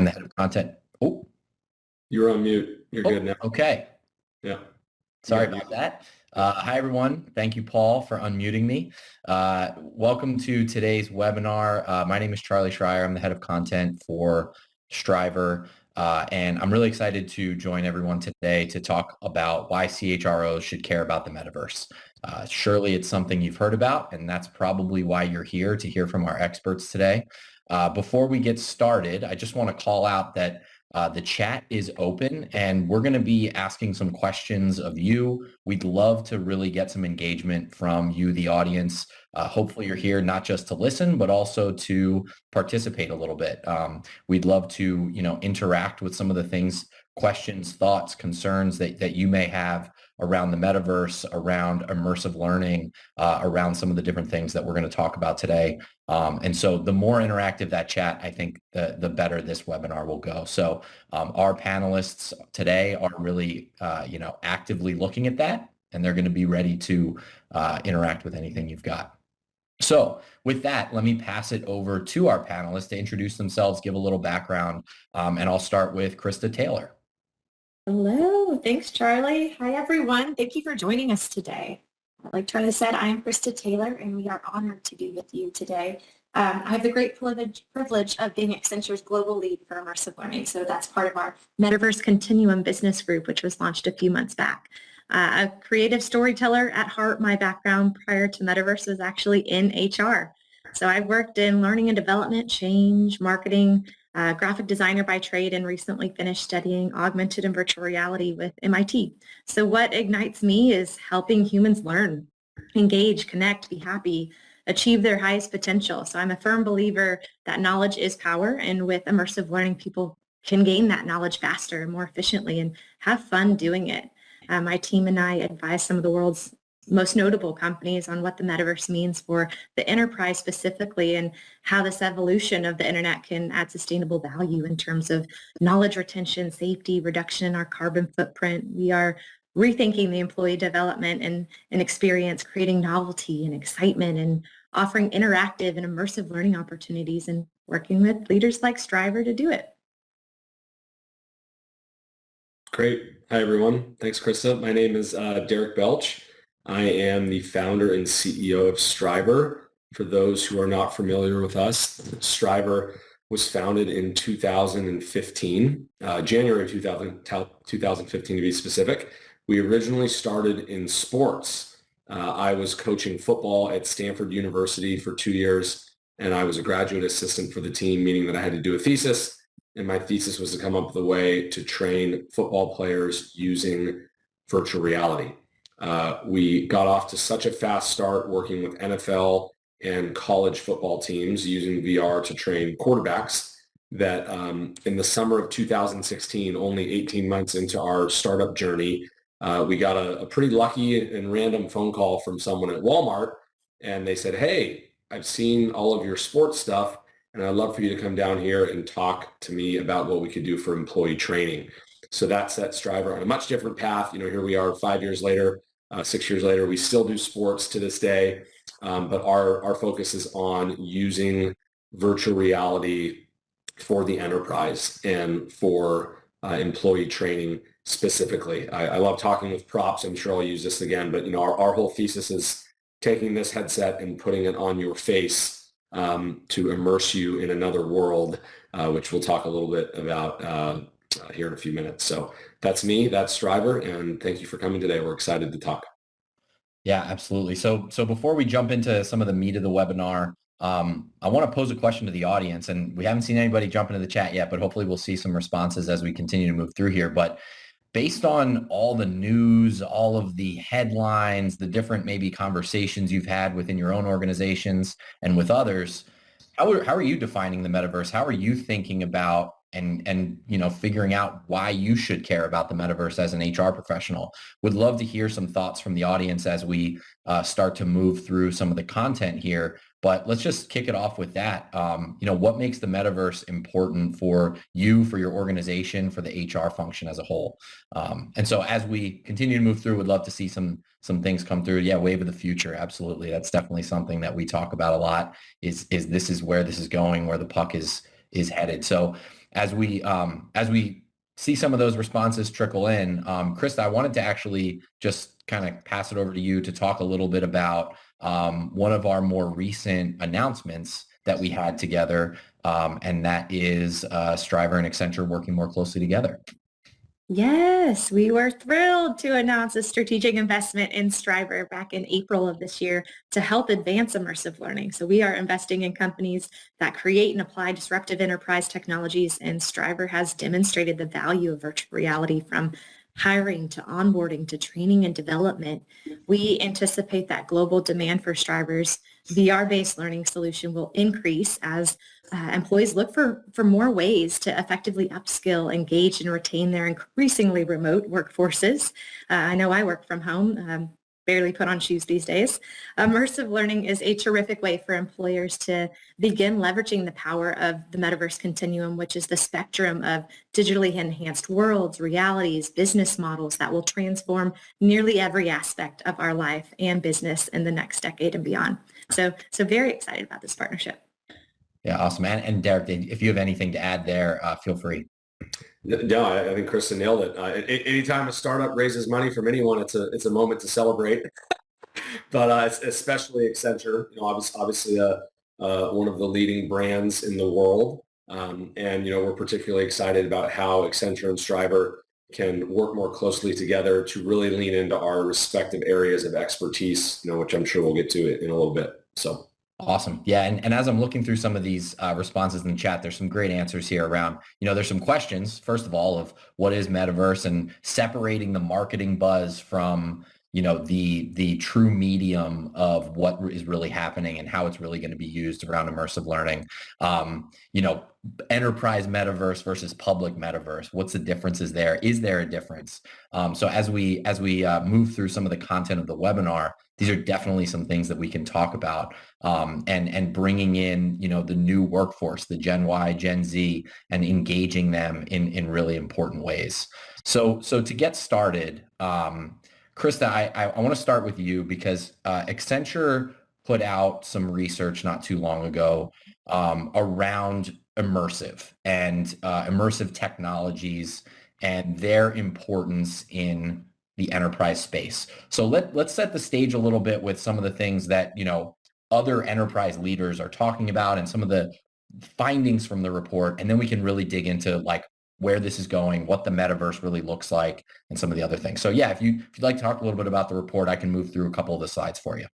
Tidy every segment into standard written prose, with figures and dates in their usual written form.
I'm the head of content. Oh, you're on mute. You're good now. Okay. Yeah. Sorry about that. Hi, everyone. Thank you, Paul, for unmuting me. Welcome to today's webinar. My name is Charlie Schreier. I'm the head of content for Striver. And I'm really excited to join everyone today to talk about why CHROs should care about the metaverse. Surely it's something you've heard about, and that's probably why you're here to hear from our experts today. Before we get started, I just want to call out that the chat is open and we're going to be asking some questions of you. We'd love to really get some engagement from you, the audience. Hopefully you're here not just to listen, but also to participate a little bit. We'd love to, interact with some of the things, questions, thoughts, concerns that you may have around the metaverse, around immersive learning, around some of the different things that we're going to talk about today. And so the more interactive that chat, I think the better this webinar will go. So our panelists today are really, actively looking at that, and they're going to be ready to interact with anything you've got. So with that, let me pass it over to our panelists to introduce themselves, give a little background, and I'll start with Krista Taylor. Hello, thanks, Charlie. Hi, everyone. Thank you for joining us today. Like Charlie said, I am Krista Taylor, and we are honored to be with you today. I have the great privilege of being Accenture's global lead for immersive learning. So that's part of our Metaverse Continuum business group, which was launched a few months back. A creative storyteller at heart, my background prior to Metaverse was actually in HR. So I worked in learning and development, change, marketing, graphic designer by trade, and recently finished studying augmented and virtual reality with MIT. So what ignites me is helping humans learn, engage, connect, be happy, achieve their highest potential. So I'm a firm believer that knowledge is power, and with immersive learning, people can gain that knowledge faster and more efficiently and have fun doing it. My team and I advise some of the world's most notable companies on what the metaverse means for the enterprise specifically, and how this evolution of the internet can add sustainable value in terms of knowledge retention, safety, reduction in our carbon footprint. We are rethinking the employee development and experience, creating novelty and excitement, and offering interactive and immersive learning opportunities, and working with leaders like Striver to do it. Great. Hi, everyone. Thanks, Krista. My name is Derek Belch. I am the founder and CEO of Striver. For those who are not familiar with us, Striver was founded in 2015, January of 2015 to be specific. We originally started in sports. I was coaching football at Stanford University for 2 years, and I was a graduate assistant for the team, meaning that I had to do a thesis. And my thesis was to come up with a way to train football players using virtual reality. We got off to such a fast start working with NFL and college football teams using VR to train quarterbacks that in the summer of 2016, only 18 months into our startup journey, we got a pretty lucky and random phone call from someone at Walmart, and they said, "Hey, I've seen all of your sports stuff, and I'd love for you to come down here and talk to me about what we could do for employee training." So that set Striver on a much different path. Here we are 5 years later, 6 years later. We still do sports to this day, but our focus is on using virtual reality for the enterprise and for employee training specifically. I love talking with props. I'm sure I'll use this again, but our whole thesis is taking this headset and putting it on your face to immerse you in another world, which we'll talk a little bit about here in a few minutes. So that's me, that's Striver, and thank you for coming today. We're excited to talk. Yeah, absolutely. So before we jump into some of the meat of the webinar, I want to pose a question to the audience, and we haven't seen anybody jump into the chat yet, but hopefully we'll see some responses as we continue to move through here. But based on all the news, all of the headlines, the different maybe conversations you've had within your own organizations and with others, how are you defining the metaverse? How are you thinking about and figuring out why you should care about the metaverse as an HR professional? Would love to hear some thoughts from the audience as we start to move through some of the content here. But let's just kick it off with that. What makes the metaverse important for you, for your organization, for the HR function as a whole? And so as we continue to move through, would love to see some things come through. Yeah, wave of the future. Absolutely. That's definitely something that we talk about a lot is this is where this is going, where the puck is headed. So as we see some of those responses trickle in, Krista, I wanted to actually just kind of pass it over to you to talk a little bit about one of our more recent announcements that we had together, and that is Striver and Accenture working more closely together. Yes, we were thrilled to announce a strategic investment in Striver back in April of this year to help advance immersive learning. So we are investing in companies that create and apply disruptive enterprise technologies, and Striver has demonstrated the value of virtual reality from hiring to onboarding to training and development. We anticipate that global demand for Striver's VR-based learning solution will increase as employees look for more ways to effectively upskill, engage, and retain their increasingly remote workforces. I know I work from home, barely put on shoes these days. Immersive learning is a terrific way for employers to begin leveraging the power of the Metaverse continuum, which is the spectrum of digitally enhanced worlds, realities, business models that will transform nearly every aspect of our life and business in the next decade and beyond. So very excited about this partnership. Yeah, awesome. And Derek, if you have anything to add there, feel free. No, I think Krista nailed it. Anytime a startup raises money from anyone, it's a moment to celebrate. But especially Accenture, obviously one of the leading brands in the world, and we're particularly excited about how Accenture and Striver can work more closely together to really lean into our respective areas of expertise, which I'm sure we'll get to it in a little bit. So. Awesome. Yeah. And as I'm looking through some of these responses in the chat, there's some great answers here around, there's some questions, first of all, of what is Metaverse and separating the marketing buzz from, the true medium of what is really happening and how it's really going to be used around immersive learning. Enterprise metaverse versus public metaverse. What's the differences there? Is there a difference? So as we move through some of the content of the webinar, these are definitely some things that we can talk about, and bringing in, the new workforce, the Gen Y, Gen Z, and engaging them in really important ways. So to get started, Krista, I want to start with you because Accenture put out some research not too long ago around immersive and immersive technologies and their importance in the enterprise space. So let's set the stage a little bit with some of the things that, other enterprise leaders are talking about and some of the findings from the report. And then we can really dig into where this is going, what the metaverse really looks like, and some of the other things. So yeah, if you'd like to talk a little bit about the report, I can move through a couple of the slides for you.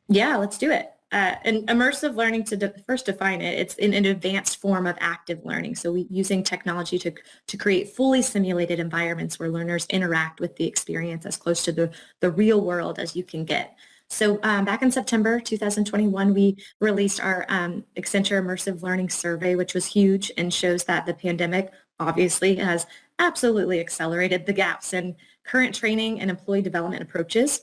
Yeah, let's do it. And immersive learning, to first define it, it's an advanced form of active learning. So using technology to create fully simulated environments where learners interact with the experience as close to the real world as you can get. So back in September 2021, we released our Accenture Immersive Learning Survey, which was huge and shows that the pandemic obviously has absolutely accelerated the gaps in current training and employee development approaches.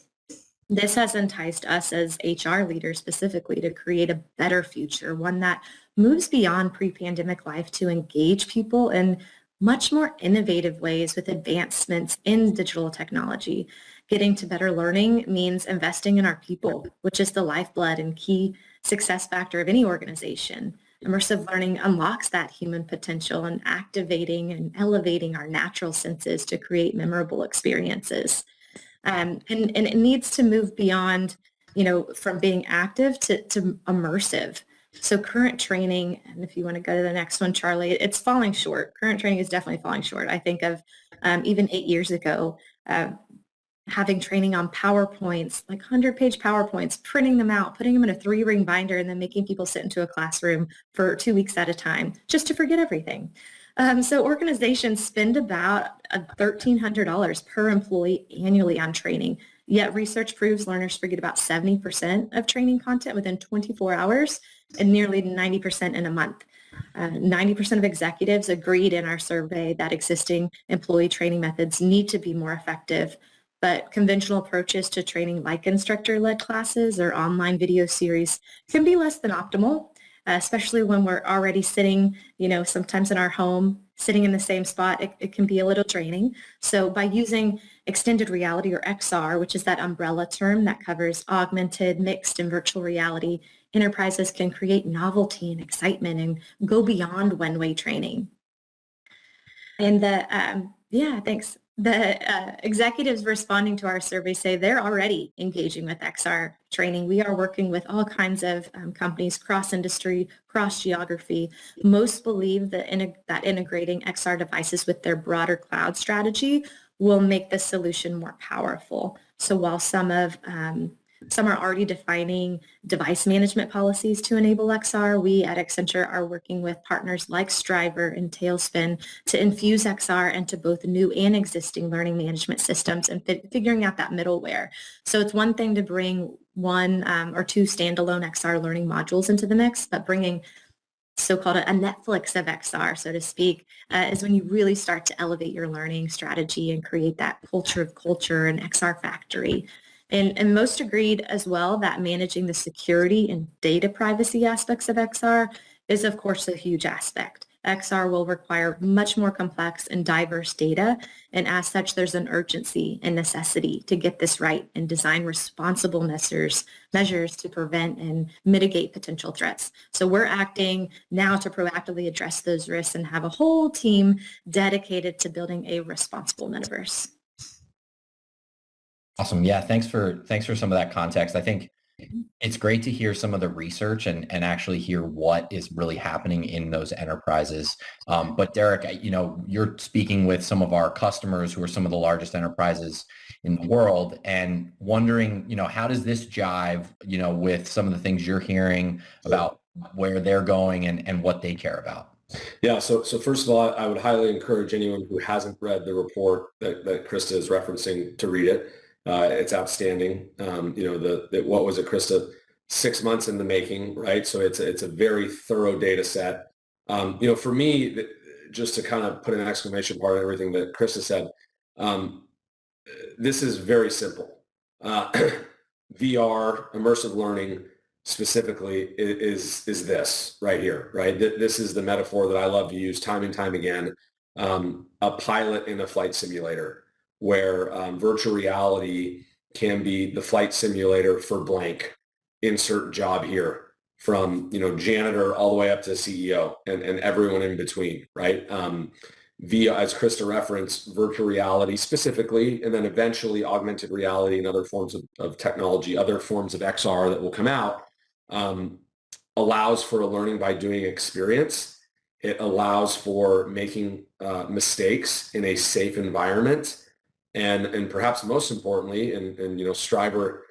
This has enticed us as HR leaders specifically to create a better future, one that moves beyond pre-pandemic life to engage people in much more innovative ways with advancements in digital technology. Getting to better learning means investing in our people, which is the lifeblood and key success factor of any organization. Immersive learning unlocks that human potential and activating and elevating our natural senses to create memorable experiences. And it needs to move beyond, from being active to immersive. So current training, and if you want to go to the next one, Charlie, it's falling short. Current training is definitely falling short. I think of even 8 years ago, having training on PowerPoints, like 100-page PowerPoints, printing them out, putting them in a 3-ring binder, and then making people sit into a classroom for 2 weeks at a time just to forget everything. So organizations spend about $1,300 per employee annually on training, yet research proves learners forget about 70% of training content within 24 hours and nearly 90% in a month. 90% of executives agreed in our survey that existing employee training methods need to be more effective, but conventional approaches to training like instructor-led classes or online video series can be less than optimal, especially when we're already sitting, sometimes in our home, sitting in the same spot. It can be a little draining. So by using extended reality or XR, which is that umbrella term that covers augmented, mixed, and virtual reality, enterprises can create novelty and excitement and go beyond one-way training. And thanks. The executives responding to our survey say they're already engaging with XR training. We are working with all kinds of companies, cross-industry, cross-geography. Most believe that integrating XR devices with their broader cloud strategy will make the solution more powerful. So while some are already defining device management policies to enable XR, we at Accenture are working with partners like Striver and Tailspin to infuse XR into both new and existing learning management systems and figuring out that middleware. So it's one thing to bring one or two standalone XR learning modules into the mix, but bringing so-called a Netflix of XR, so to speak, is when you really start to elevate your learning strategy and create that culture of culture and XR factory. And most agreed as well that managing the security and data privacy aspects of XR is, of course, a huge aspect. XR will require much more complex and diverse data, and as such, there's an urgency and necessity to get this right and design responsible measures to prevent and mitigate potential threats. So we're acting now to proactively address those risks and have a whole team dedicated to building a responsible metaverse. Awesome. Yeah. Thanks for some of that context. I think it's great to hear some of the research and actually hear what is really happening in those enterprises. But Derek, you're speaking with some of our customers who are some of the largest enterprises in the world and wondering, how does this jive, with some of the things you're hearing about where they're going and what they care about? Yeah. So first of all, I would highly encourage anyone who hasn't read the report that Krista is referencing to read it. It's outstanding. What was it, Krista? 6 months in the making, right? So it's a very thorough data set. For me, just to kind of put an exclamation point on everything that Krista said, this is very simple. VR, immersive learning specifically is this right here, right? This is the metaphor that I love to use time and time again. A pilot in a flight simulator, where virtual reality can be the flight simulator for blank, insert job here, from janitor all the way up to CEO and everyone in between, right? Via, as Krista referenced, virtual reality specifically, and then eventually augmented reality and other forms of technology, other forms of XR that will come out, allows for a learning by doing experience. It allows for making mistakes in a safe environment. And perhaps most importantly, and Striver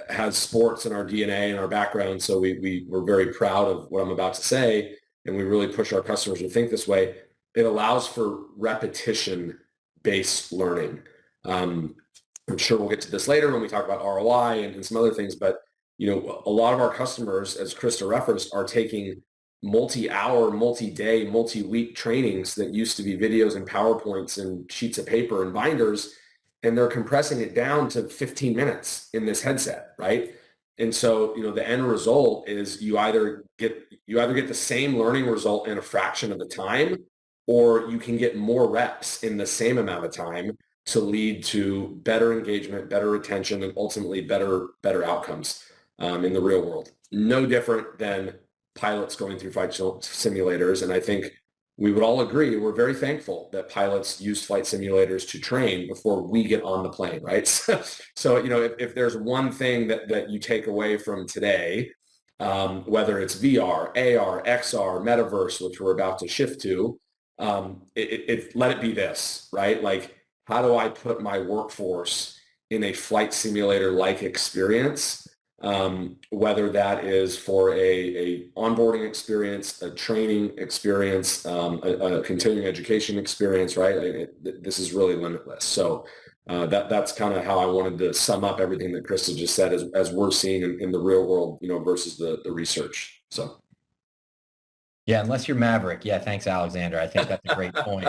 has sports in our DNA and our background, so we're very proud of what I'm about to say, and we really push our customers to think this way. It allows for repetition-based learning. I'm sure we'll get to this later when we talk about ROI and some other things, but a lot of our customers, as Krista referenced, are taking multi-hour, multi-day, multi-week trainings that used to be videos and PowerPoints and sheets of paper and binders, and they're compressing it down to 15 minutes in this headset, right? And so, the end result is you either get the same learning result in a fraction of the time, or you can get more reps in the same amount of time to lead to better engagement, better retention, and ultimately better outcomes in the real world. No different than pilots going through flight simulators. And I think we would all agree, we're very thankful that pilots use flight simulators to train before we get on the plane, right? So if there's one thing that you take away from today, whether it's VR, AR, XR, Metaverse, which we're about to shift to, let it be this, right? Like, how do I put my workforce in a flight simulator-like experience? Whether that is for a onboarding experience, a training experience, a continuing education experience, right? This is really limitless. So that's kind of how I wanted to sum up everything that Krista just said as we're seeing in the real world, versus the research. So. Yeah, unless you're Maverick. Yeah, thanks, Alexander. I think that's a great point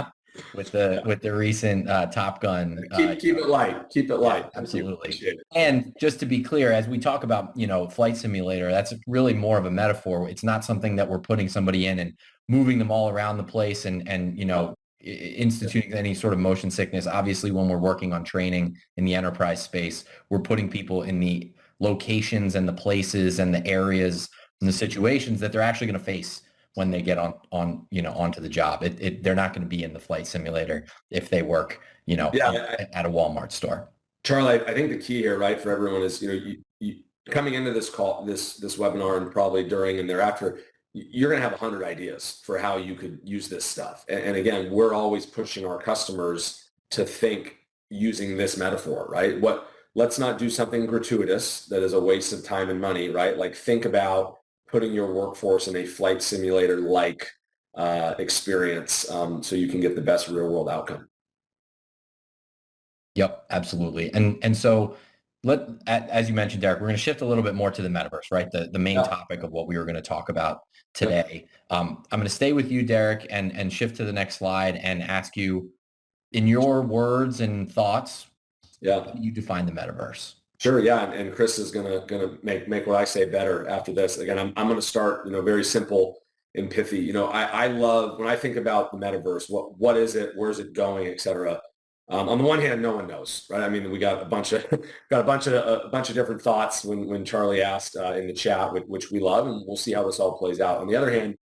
with the recent Top Gun. Keep it light. Keep it light. Yeah, absolutely. And just to be clear, as we talk about, flight simulator, that's really more of a metaphor. It's not something that we're putting somebody in and moving them all around the place and instituting any sort of motion sickness. Obviously, when we're working on training in the enterprise space, we're putting people in the locations and the places and the areas and the situations that they're actually going to face when they get onto the job. They're not going to be in the flight simulator if they work, at a Walmart store. Charlie, I think the key here, right, for everyone is, you coming into this call, this webinar, and probably during and thereafter, you're going to have 100 ideas for how you could use this stuff. And again, we're always pushing our customers to think using this metaphor, right? Let's not do something gratuitous that is a waste of time and money, right? Like, think about putting your workforce in a flight simulator like experience, so you can get the best real world outcome. Yep, absolutely. And so as you mentioned, Derek, we're going to shift a little bit more to the metaverse, right? The main topic of what we were going to talk about today. I'm going to stay with you, Derek, and shift to the next slide and ask you, in your words and thoughts, how do you define the metaverse? Sure. Yeah. And Chris is gonna make what I say better after this. Again, I'm going to start, very simple and pithy. I love when I think about the metaverse, what is it? Where's it going, et cetera. On the one hand, no one knows, right? I mean, we got a bunch of different thoughts when Charlie asked in the chat, which we love, and we'll see how this all plays out. On the other hand,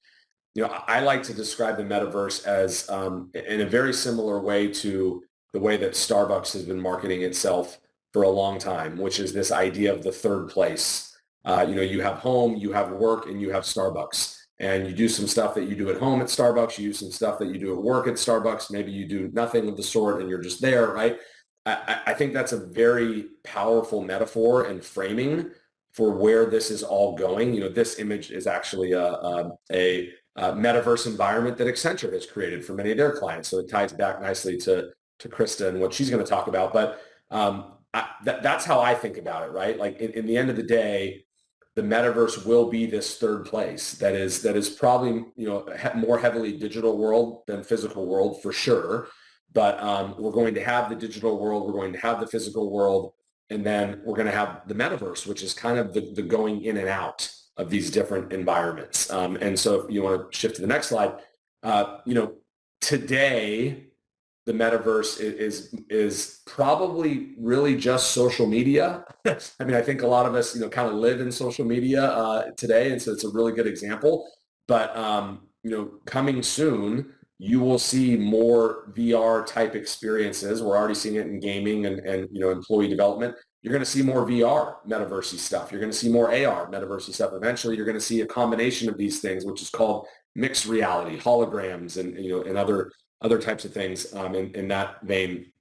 I like to describe the metaverse as in a very similar way to the way that Starbucks has been marketing itself for a long time, which is this idea of the third place. You have home, you have work, and you have Starbucks. And you do some stuff that you do at home at Starbucks. You do some stuff that you do at work at Starbucks. Maybe you do nothing of the sort and you're just there, right? I think that's a very powerful metaphor and framing for where this is all going. This image is actually a metaverse environment that Accenture has created for many of their clients. So it ties back nicely to Krista and what she's going to talk about. But that's how I think about it, right? Like in the end of the day, the metaverse will be this third place that is probably more heavily digital world than physical world for sure. But we're going to have the digital world, we're going to have the physical world, and then we're going to have the metaverse, which is kind of the going in and out of these different environments. And so if you want to shift to the next slide, today the metaverse is probably really just social media. I mean, I think a lot of us, kind of live in social media today, and so it's a really good example. But coming soon, you will see more VR type experiences. We're already seeing it in gaming and employee development. You're going to see more VR metaversey stuff. You're going to see more AR metaversey stuff. Eventually, you're going to see a combination of these things, which is called mixed reality, holograms, and other types of things in that vein.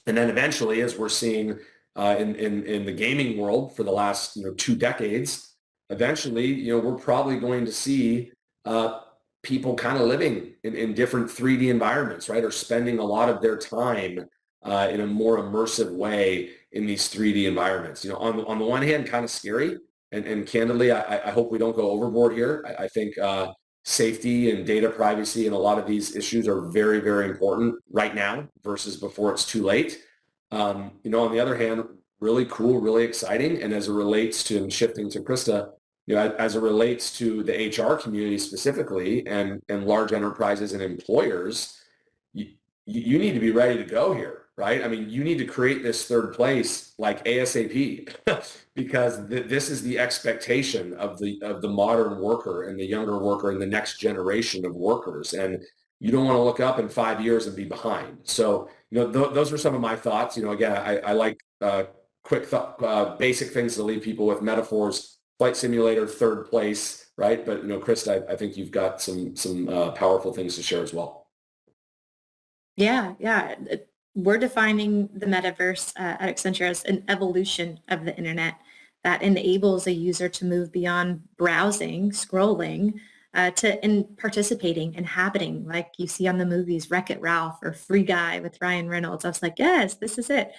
And then eventually, as we're seeing in the gaming world for the last 2 decades, eventually we're probably going to see people kind of living in different 3D environments, right? Or spending a lot of their time in a more immersive way in these 3D environments. On the one hand, kind of scary, and candidly, I hope we don't go overboard here. I think safety and data privacy and a lot of these issues are very, very important right now versus before it's too late. On the other hand, really cool, really exciting. And as it relates to, and shifting to Krista, as it relates to the HR community specifically and large enterprises and employers, you need to be ready to go here, right? I mean, you need to create this third place like ASAP because this is the expectation of the modern worker and the younger worker and the next generation of workers. And you don't want to look up in 5 years and be behind. So, those are some of my thoughts. Again, I like quick basic things to leave people with: metaphors, flight simulator, third place, right? But, Krista, I think you've got some powerful things to share as well. Yeah. We're defining the metaverse at Accenture as an evolution of the internet that enables a user to move beyond browsing, scrolling, to participating, inhabiting, like you see on the movies Wreck-It Ralph or Free Guy with Ryan Reynolds. I was like, yes, this is it.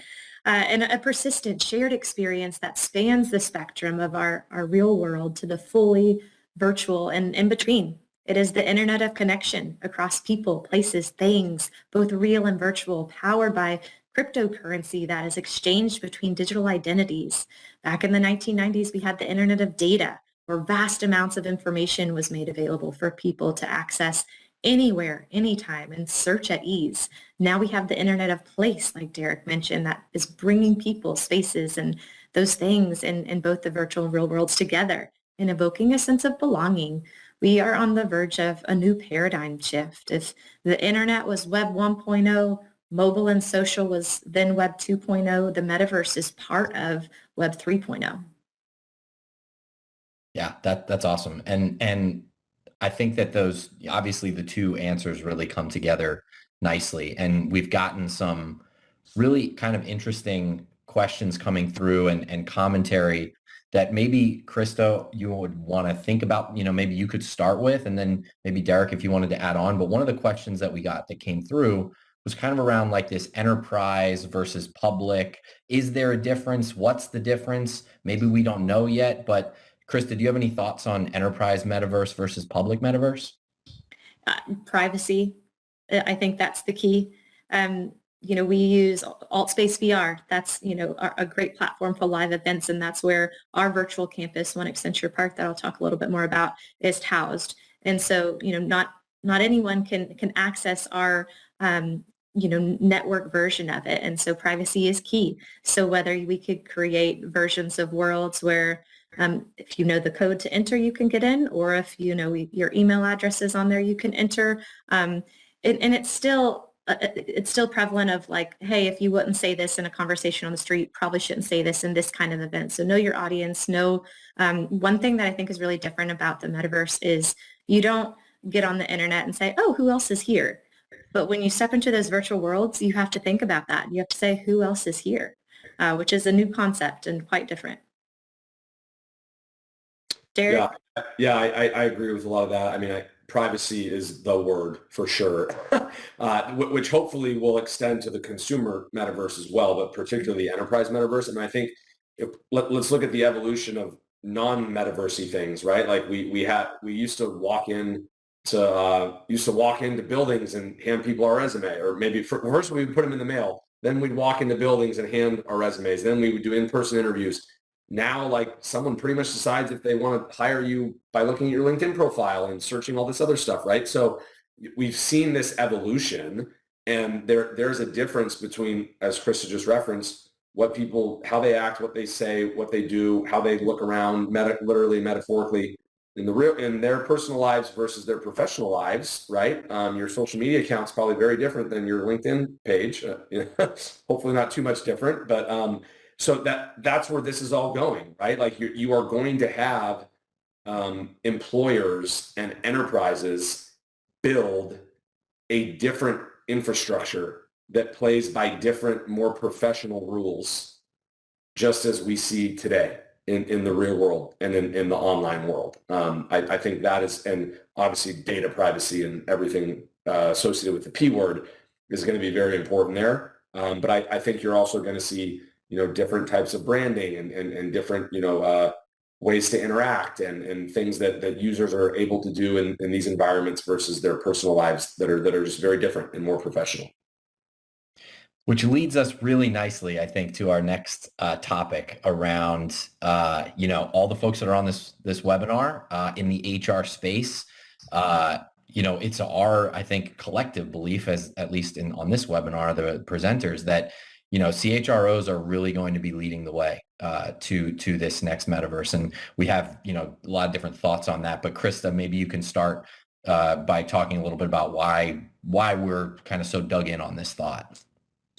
And a persistent shared experience that spans the spectrum of our real world to the fully virtual and in between. It is the internet of connection across people, places, things, both real and virtual, powered by cryptocurrency that is exchanged between digital identities. Back in the 1990s, we had the internet of data, where vast amounts of information was made available for people to access anywhere, anytime, and search at ease. Now we have the internet of place, like Derek mentioned, that is bringing people, spaces, and those things in both the virtual and real worlds together and evoking a sense of belonging. we are on the verge of a new paradigm shift. If the internet was Web 1.0, mobile and social was then Web 2.0, the metaverse is part of Web 3.0. Yeah, that's awesome. And I think that those, obviously the two answers really come together nicely. And we've gotten some really kind of interesting questions coming through and commentary that maybe Krista, you would want to think about, maybe you could start with, and then maybe Derek, if you wanted to add on. But one of the questions that we got that came through was kind of around like this enterprise versus public. Is there a difference? What's the difference? Maybe we don't know yet, but Krista, do you have any thoughts on enterprise metaverse versus public metaverse? Privacy. I think that's the key. We use AltSpace VR. That's, a great platform for live events. And that's where our virtual campus, One Accenture Park, that I'll talk a little bit more about, is housed. And so, not anyone can access our, network version of it. And so privacy is key. So whether we could create versions of worlds where if you know the code to enter, you can get in, or if your email address is on there, you can enter. And it's still prevalent of like, hey, if you wouldn't say this in a conversation on the street, probably shouldn't say this in this kind of event. So know your audience. One thing that I think is really different about the metaverse is you don't get on the internet and say, oh, who else is here? But when you step into those virtual worlds, you have to think about that. You have to say, who else is here? Which is a new concept and quite different. Derek? Yeah, I agree with a lot of that. I mean, privacy is the word for sure, which hopefully will extend to the consumer metaverse as well, but particularly the enterprise metaverse. I mean, I think let's look at the evolution of non-metaversey things, right? Like we used to walk into buildings and hand people our resume, or maybe first we would put them in the mail. Then we'd walk into buildings and hand our resumes. Then we would do in-person interviews. Now, like, someone pretty much decides if they want to hire you by looking at your LinkedIn profile and searching all this other stuff, right? So we've seen this evolution, and there's a difference between, as Krista just referenced, how they act, what they say, what they do, how they look around, literally, metaphorically, in their personal lives versus their professional lives, right? Your social media account's probably very different than your LinkedIn page. Hopefully not too much different, but so that's where this is all going, right? Like you are going to have employers and enterprises build a different infrastructure that plays by different, more professional rules, just as we see today in the real world and in the online world. I think that is, and obviously data privacy and everything associated with the P word is going to be very important there. But I think you're also going to see different types of branding and different, ways to interact and things that users are able to do in these environments versus their personal lives that are just very different and more professional. Which leads us really nicely, I think, to our next topic around, all the folks that are on this webinar in the HR space. It's our, I think, collective belief, as at least on this webinar, the presenters, that CHROs are really going to be leading the way to this next metaverse. And we have, a lot of different thoughts on that. But Krista, maybe you can start by talking a little bit about why we're kind of so dug in on this thought.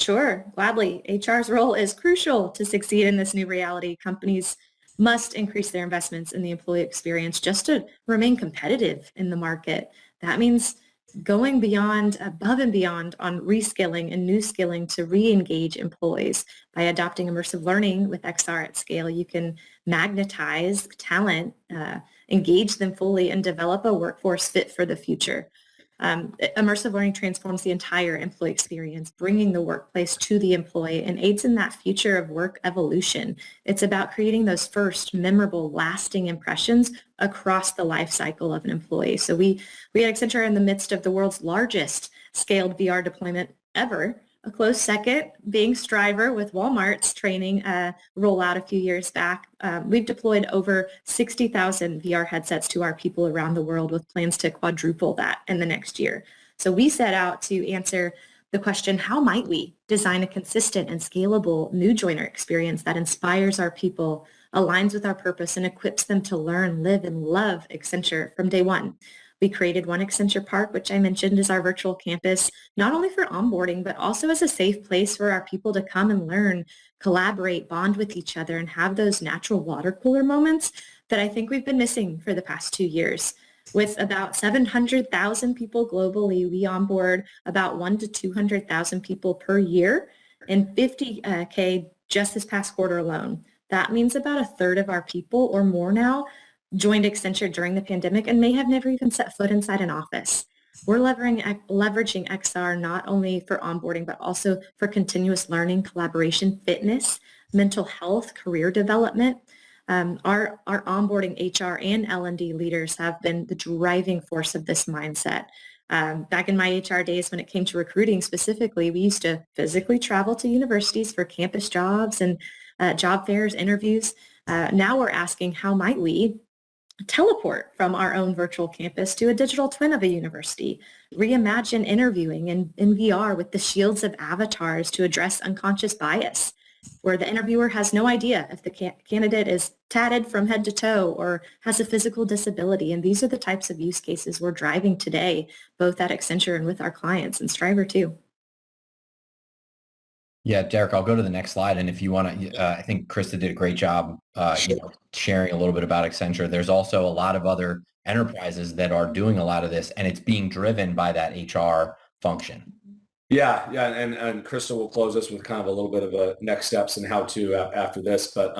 Sure, gladly. HR's role is crucial to succeed in this new reality. Companies must increase their investments in the employee experience just to remain competitive in the market. That means going above and beyond on reskilling and new skilling to re-engage employees. By adopting immersive learning with XR at scale, you can magnetize talent, engage them fully, and develop a workforce fit for the future. Immersive learning transforms the entire employee experience, bringing the workplace to the employee and aids in that future of work evolution. It's about creating those first memorable, lasting impressions across the life cycle of an employee. So we at Accenture are in the midst of the world's largest scaled VR deployment ever. A close second being Striver with Walmart's training rollout a few years back. We've deployed over 60,000 VR headsets to our people around the world with plans to quadruple that in the next year. So we set out to answer the question, how might we design a consistent and scalable new joiner experience that inspires our people aligns with our purpose and equips them to learn, live, and love Accenture from day one. We created One Accenture Park, which I mentioned is our virtual campus, not only for onboarding, but also as a safe place for our people to come and learn, collaborate, bond with each other, and have those natural water cooler moments that I think we've been missing for the past 2 years. With about 700,000 people globally, we onboard about 1 to 200,000 people per year and 50K just this past quarter alone. That means about a third of our people or more now joined Accenture during the pandemic and may have never even set foot inside an office. We're leveraging XR not only for onboarding, but also for continuous learning, collaboration, fitness, mental health, career development. Our onboarding HR and L&D leaders have been the driving force of this mindset. Back in my HR days, when it came to recruiting specifically, we used to physically travel to universities for campus jobs and job fairs, interviews. Now we're asking, how might we teleport from our own virtual campus to a digital twin of a university, reimagine interviewing in VR with the shields of avatars to address unconscious bias, where the interviewer has no idea if the candidate is tatted from head to toe or has a physical disability. And these are the types of use cases we're driving today, both at Accenture and with our clients and Striver too. Yeah, Derek, I'll go to the next slide. And if you want to, I think Krista did a great job sharing a little bit about Accenture. There's also a lot of other enterprises that are doing a lot of this, and it's being driven by that HR function. Yeah, and Krista will close us with kind of a little bit of a next steps and how to after this. But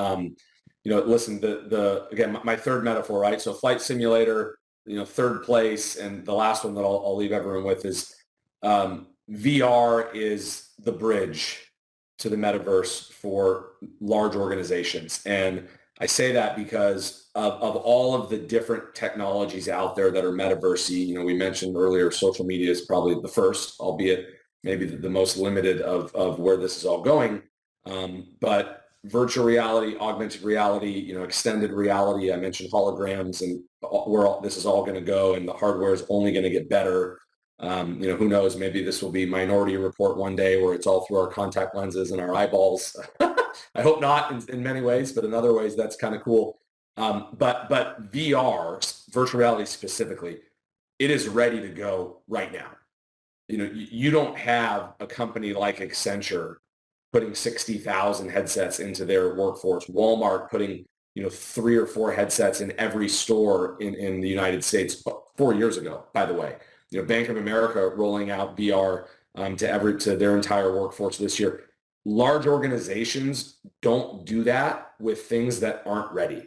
listen, again, my third metaphor, right? So flight simulator, third place, and the last one that I'll leave everyone with is VR is the bridge to the metaverse for large organizations. And I say that because of all of the different technologies out there that are metaversey. We mentioned earlier, social media is probably the first, albeit maybe the most limited of where this is all going. But virtual reality, augmented reality, extended reality, I mentioned holograms and where this is all going to go, and the hardware is only going to get better. Who knows, maybe this will be Minority Report one day where it's all through our contact lenses and our eyeballs. I hope not in many ways, but in other ways, that's kind of cool. But VR, virtual reality specifically, it is ready to go right now. You don't have a company like Accenture putting 60,000 headsets into their workforce, Walmart putting 3 or 4 headsets in every store in the United States 4 years ago, by the way. Bank of America rolling out VR to their entire workforce this year. Large organizations don't do that with things that aren't ready.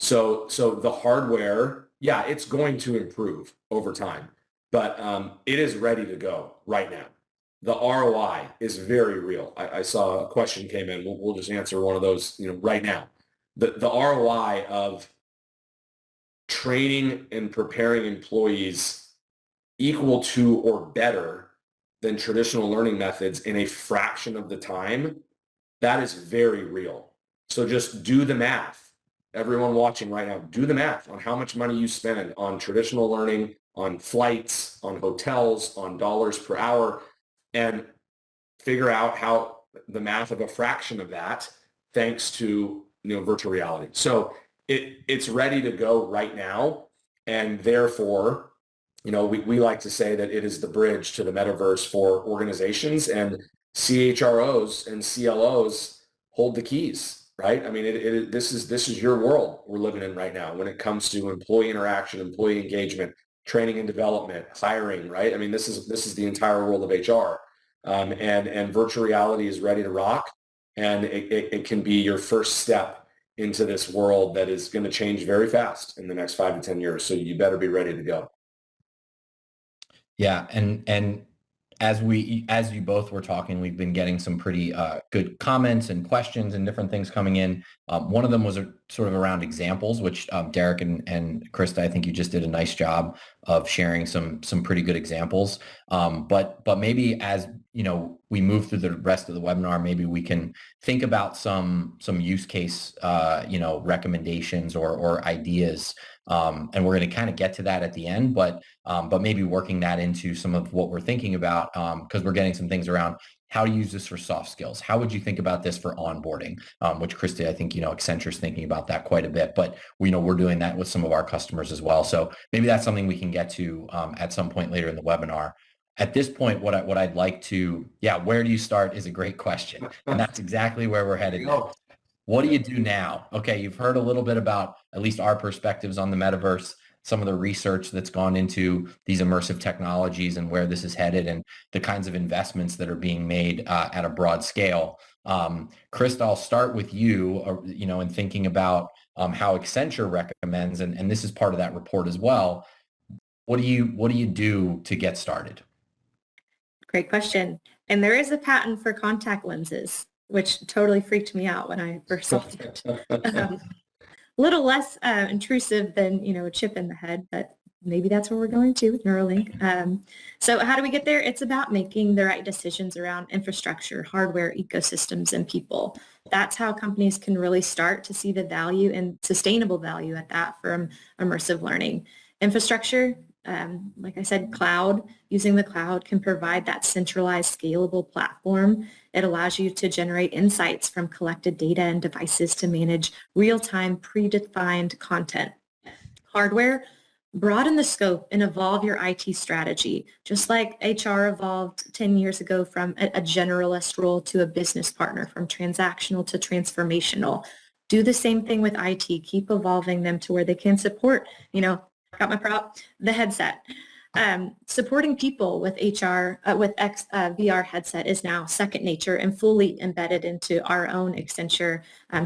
So the hardware, yeah, it's going to improve over time, but it is ready to go right now. The ROI is very real. I saw a question came in. We'll just answer one of those right now. The ROI of training and preparing employees equal to or better than traditional learning methods in a fraction of the time, that is very real. So just do the math. Everyone watching right now, do the math on how much money you spend on traditional learning, on flights, on hotels, on dollars per hour, and figure out how the math of a fraction of that thanks to virtual reality. So it's ready to go right now, and therefore we like to say that it is the bridge to the metaverse for organizations, and CHROs and CLOs hold the keys, right? I mean, this is your world we're living in right now when it comes to employee interaction, employee engagement, training and development, hiring, right? I mean, this is the entire world of HR, and virtual reality is ready to rock, and it can be your first step into this world that is going to change very fast in the next 5 to 10 years. So you better be ready to go. Yeah, and as you both were talking, we've been getting some pretty good comments and questions and different things coming in. One of them was sort of around examples, which Derek and Krista, I think you just did a nice job of sharing some pretty good examples. But maybe as we move through the rest of the webinar, maybe we can think about some use case recommendations or ideas. And we're going to kind of get to that at the end, but maybe working that into some of what we're thinking about, because we're getting some things around how to use this for soft skills. How would you think about this for onboarding? Which Krista, I think, Accenture's thinking about that quite a bit, but we're doing that with some of our customers as well. So maybe that's something we can get to at some point later in the webinar. At this point, what I'd like to, where do you start is a great question. And that's exactly where we're headed now. What do you do now? Okay, you've heard a little bit about at least our perspectives on the metaverse, some of the research that's gone into these immersive technologies and where this is headed and the kinds of investments that are being made at a broad scale. Krista, I'll start with you, in thinking about how Accenture recommends, and this is part of that report as well. What do you do to get started? Great question. And there is a patent for contact lenses, which totally freaked me out when I first saw it. A little less intrusive than, a chip in the head, but maybe that's where we're going to with Neuralink. So how do we get there? It's about making the right decisions around infrastructure, hardware, ecosystems, and people. That's how companies can really start to see the value and sustainable value at that from immersive learning. Infrastructure, like I said, cloud, using the cloud can provide that centralized scalable platform. It allows you to generate insights from collected data and devices to manage real-time predefined content. Hardware, broaden the scope and evolve your IT strategy, just like HR evolved 10 years ago from a generalist role to a business partner, from transactional to transformational. Do the same thing with IT. Keep evolving them to where they can support, got my prop, the headset. Supporting people with VR headset is now second nature and fully embedded into our own Accenture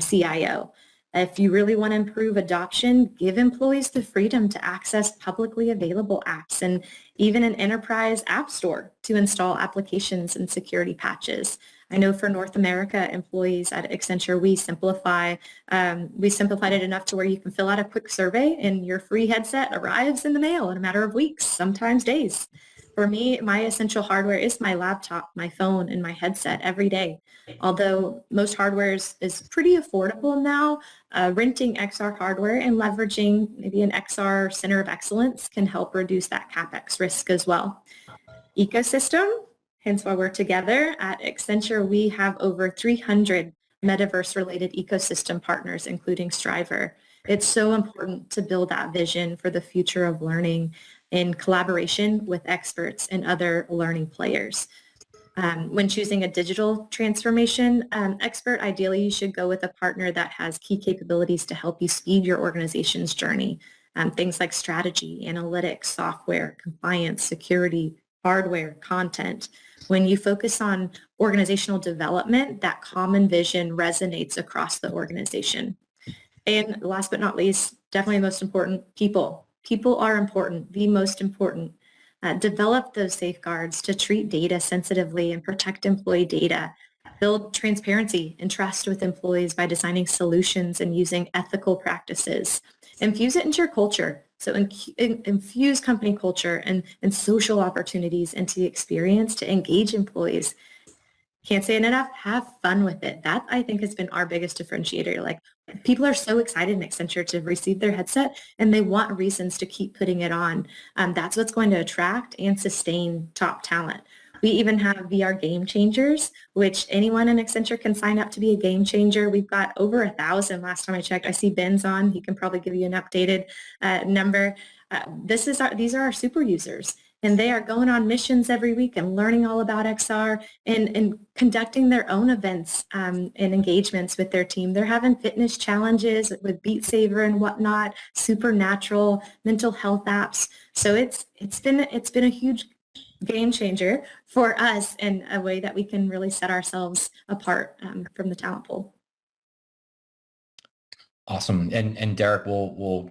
CIO. If you really want to improve adoption, give employees the freedom to access publicly available apps and even an enterprise app store to install applications and security patches. I know for North America employees at Accenture, we simplified it enough to where you can fill out a quick survey and your free headset arrives in the mail in a matter of weeks, sometimes days. For me, my essential hardware is my laptop, my phone, and my headset every day. Although most hardware is pretty affordable now, renting XR hardware and leveraging maybe an XR center of excellence can help reduce that CapEx risk as well. Ecosystem, hence why we're together. At Accenture, we have over 300 metaverse-related ecosystem partners, including Striver. It's so important to build that vision for the future of learning in collaboration with experts and other learning players. When choosing a digital transformation expert, ideally you should go with a partner that has key capabilities to help you speed your organization's journey. Things like strategy, analytics, software, compliance, security, hardware, content. When you focus on organizational development, that common vision resonates across the organization. And last but not least, definitely most important, people. People are important, the most important. Develop those safeguards to treat data sensitively and protect employee data. Build transparency and trust with employees by designing solutions and using ethical practices. Infuse it into your culture. So infuse company culture and social opportunities into the experience to engage employees. Can't say it enough, have fun with it. That, I think, has been our biggest differentiator. Like, people are so excited in Accenture to receive their headset, and they want reasons to keep putting it on. That's what's going to attract and sustain top talent. We even have VR game changers, which anyone in Accenture can sign up to be a game changer. We've got over 1,000 last time I checked. I see Ben's on. He can probably give you an updated number. These are our super users. And they are going on missions every week and learning all about XR and conducting their own events and engagements with their team. They're having fitness challenges with Beat Saber and whatnot, supernatural mental health apps. So it's been a huge game changer for us in a way that we can really set ourselves apart from the talent pool. Awesome. And Derek, we'll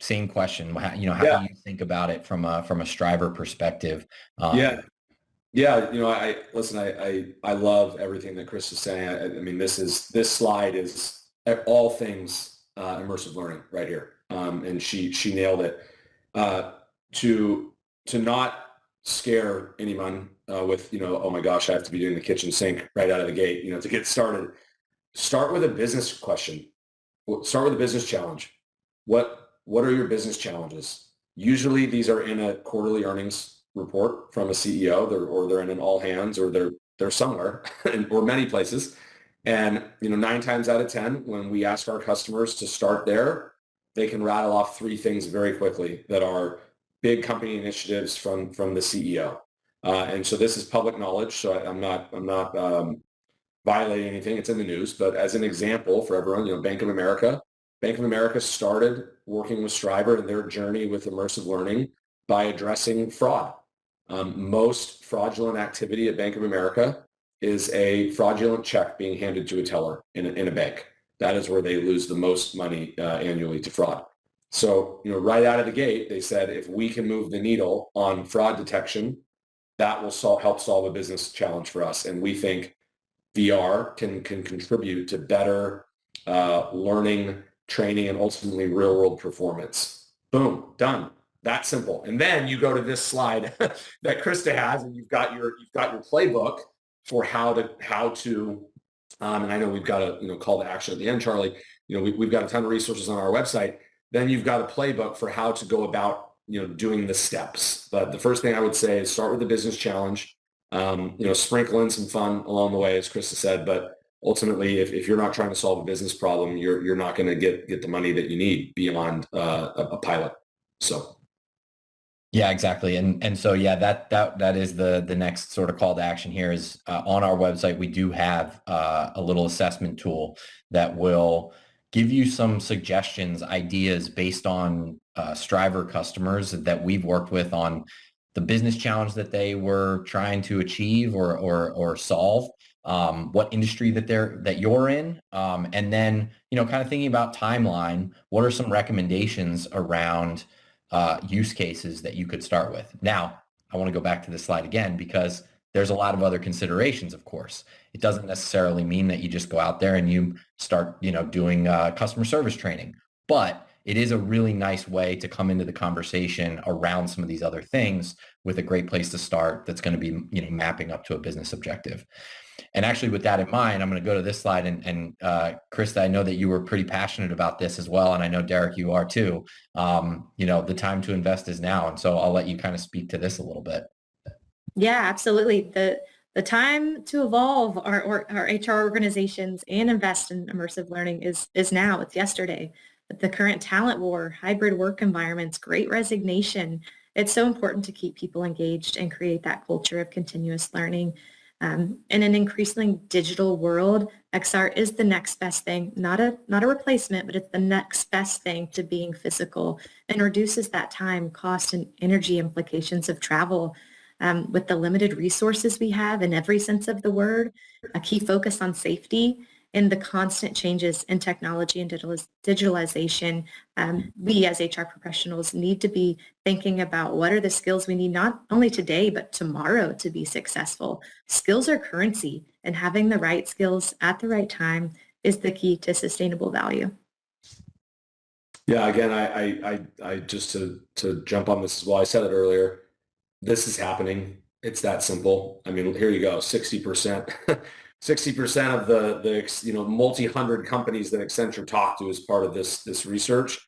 same question. How do you think about it from a Striver perspective? I love everything that Chris is saying. I mean, this slide is all things immersive learning right here, and she nailed it. To not scare anyone with oh my gosh, I have to be doing the kitchen sink right out of the gate. To get started, start with a business question. Start with a business challenge. What are your business challenges? Usually these are in a quarterly earnings report from a CEO, or they're in an all hands, or they're somewhere, or many places. And 9 times out of 10, when we ask our customers to start there, they can rattle off 3 things very quickly that are big company initiatives from the CEO. And so this is public knowledge. So I'm not violating anything. It's in the news. But as an example for everyone, Bank of America started working with Striver in their journey with immersive learning by addressing fraud. Most fraudulent activity at Bank of America is a fraudulent check being handed to a teller in a bank. That is where they lose the most money annually to fraud. So, right out of the gate, they said, if we can move the needle on fraud detection, that will help solve a business challenge for us. And we think VR can contribute to better learning, training, and ultimately real-world performance. Boom, done. That simple. And then you go to this slide that Krista has, and you've got your playbook for how to. And I know we've got a call to action at the end, Charlie. We've got a ton of resources on our website. Then you've got a playbook for how to go about doing the steps. But the first thing I would say is start with the business challenge. Sprinkle in some fun along the way, as Krista said. But ultimately, if you're not trying to solve a business problem, you're not going to get the money that you need beyond a pilot. So. Yeah, exactly. And so, yeah, that is the next sort of call to action here is on our website, we do have a little assessment tool that will give you some suggestions, ideas based on Striver customers that we've worked with on the business challenge that they were trying to achieve or solve, what industry that you're in, and then, kind of thinking about timeline, what are some recommendations around use cases that you could start with. Now, I want to go back to this slide again because there's a lot of other considerations, of course. It doesn't necessarily mean that you just go out there and you start, doing customer service training, but it is a really nice way to come into the conversation around some of these other things with a great place to start that's going to be, mapping up to a business objective. And actually, with that in mind, I'm going to go to this slide. And Krista, I know that you were pretty passionate about this as well. And I know, Derek, you are too. The time to invest is now. And so I'll let you kind of speak to this a little bit. Yeah, absolutely. The time to evolve our HR organizations and invest in immersive learning is now. It's yesterday. The current talent war, hybrid work environments, great resignation. It's so important to keep people engaged and create that culture of continuous learning. In an increasingly digital world, XR is the next best thing, not a replacement, but it's the next best thing to being physical, and reduces that time, cost, and energy implications of travel. With the limited resources we have in every sense of the word, a key focus on safety, and the constant changes in technology and digitalization, we as HR professionals need to be thinking about what are the skills we need not only today, but tomorrow to be successful. Skills are currency, and having the right skills at the right time is the key to sustainable value. Yeah, again, I just to jump on this as well, I said it earlier, this is happening. It's that simple. I mean, here you go, 60%. 60% of the multi-hundred companies that Accenture talked to as part of this research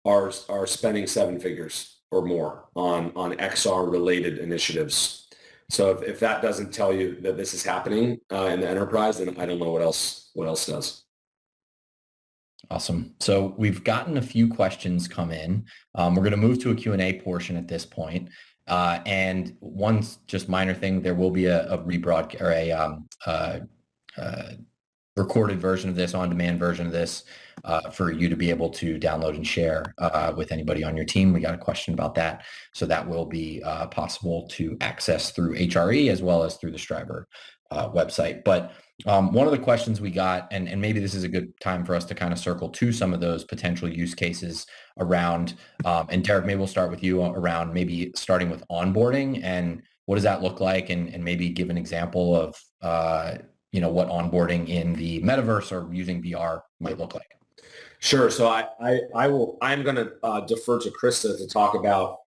are spending 7 figures or more on XR related initiatives. So if that doesn't tell you that this is happening in the enterprise, then I don't know what else does. Awesome. So we've gotten a few questions come in. We're going to move to a Q&A portion at this point. And one just minor thing, there will be a rebroadcast or a recorded version of this, on-demand version of this for you to be able to download and share with anybody on your team. We got a question about that. So that will be possible to access through HRE as well as through the Striver website. But one of the questions we got, and maybe this is a good time for us to kind of circle to some of those potential use cases around, and Derek, maybe we'll start with you around maybe starting with onboarding and what does that look like, and maybe give an example of what onboarding in the metaverse or using VR might look like. Sure. So I'm going to defer to Krista to talk about